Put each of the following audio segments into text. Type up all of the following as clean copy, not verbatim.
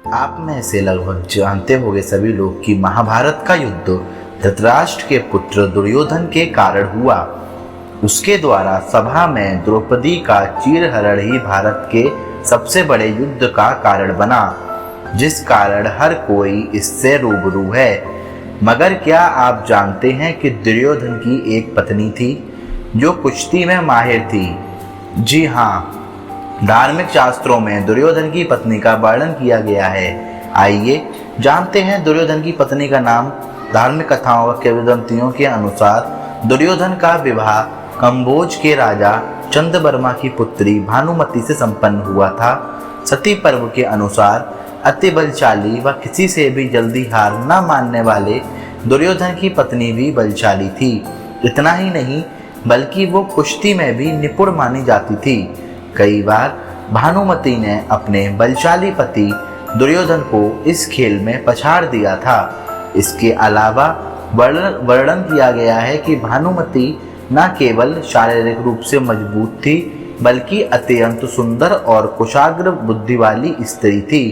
आप में से लगभग जानते होंगे सभी लोग कि महाभारत का युद्ध धृतराष्ट्र के पुत्र दुर्योधन के कारण हुआ। उसके द्वारा सभा में द्रौपदी का चीरहरण ही भारत के सबसे बड़े युद्ध का कारण बना, जिस कारण हर कोई इससे रूबरू है। मगर क्या आप जानते हैं कि दुर्योधन की एक पत्नी थी जो कुश्ती में माहिर थी? जी हाँ, धार्मिक शास्त्रों में दुर्योधन की पत्नी का वर्णन किया गया है। आइए जानते हैं दुर्योधन की पत्नी का नाम। धार्मिक कथाओं व किंवदंतियों के अनुसार दुर्योधन का विवाह कंबोज के राजा चंद्रवर्मा की पुत्री भानुमति से संपन्न हुआ था। सती पर्व के अनुसार अति बलशाली व किसी से भी जल्दी हार न मानने वाले दुर्योधन की पत्नी भी बलशाली थी। इतना ही नहीं बल्कि वो कुश्ती में भी निपुण मानी जाती थी। कई बार भानुमति ने अपने बलशाली पति दुर्योधन को इस खेल में पछाड़ दिया था। इसके अलावा वर्णन किया गया है कि भानुमति न केवल शारीरिक रूप से मजबूत थी बल्कि अत्यंत सुंदर और कुशाग्र बुद्धि वाली स्त्री थी।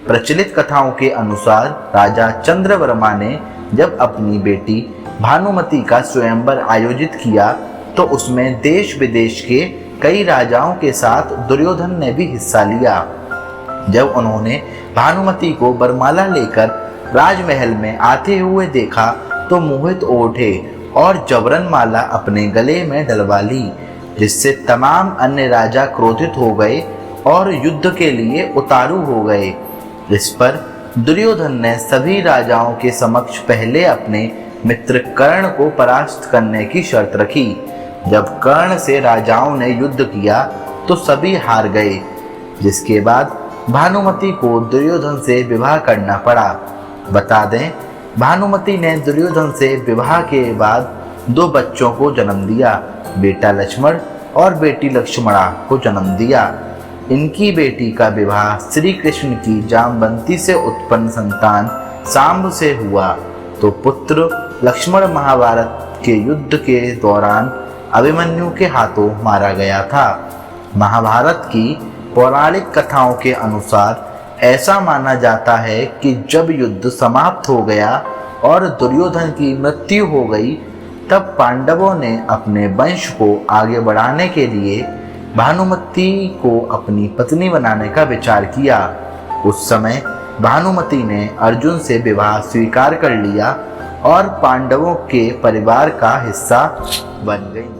प्रचलित कथाओं के अनुसार राजा चंद्रवर्मा ने जब अपनी बेटी भानुमति का स्वयंवर आयोजित किया तो उसमें देश विदेश के कई राजाओं के साथ दुर्योधन ने भी हिस्सा लिया। जब उन्होंने भानुमति को वरमाला लेकर राजमहल में आते हुए देखा तो मोहित हो उठे और जबरन माला अपने गले में डलवा ली, जिससे तमाम अन्य राजा क्रोधित हो गए और युद्ध के लिए उतारू हो गए। इस पर दुर्योधन ने सभी राजाओं के समक्ष पहले अपने मित्र कर्ण को परास्त करने की शर्त रखी। जब कर्ण से राजाओं ने युद्ध किया तो सभी हार गए, जिसके बाद भानुमति को दुर्योधन से विवाह करना पड़ा। बता दें, भानुमति ने दुर्योधन से विवाह के बाद 2 बच्चों को जन्म दिया, बेटा लक्ष्मण और बेटी लक्ष्मणा को जन्म दिया। इनकी बेटी का विवाह श्री कृष्ण की जामवंती से उत्पन्न संतान सांब से हुआ तो पुत्र लक्ष्मण महाभारत के युद्ध के दौरान अभिमन्यु के हाथों मारा गया था। महाभारत की पौराणिक कथाओं के अनुसार ऐसा माना जाता है कि जब युद्ध समाप्त हो गया और दुर्योधन की मृत्यु हो गई तब पांडवों ने अपने वंश को आगे बढ़ाने के लिए भानुमति को अपनी पत्नी बनाने का विचार किया। उस समय भानुमति ने अर्जुन से विवाह स्वीकार कर लिया और पांडवों के परिवार का हिस्सा बन गई।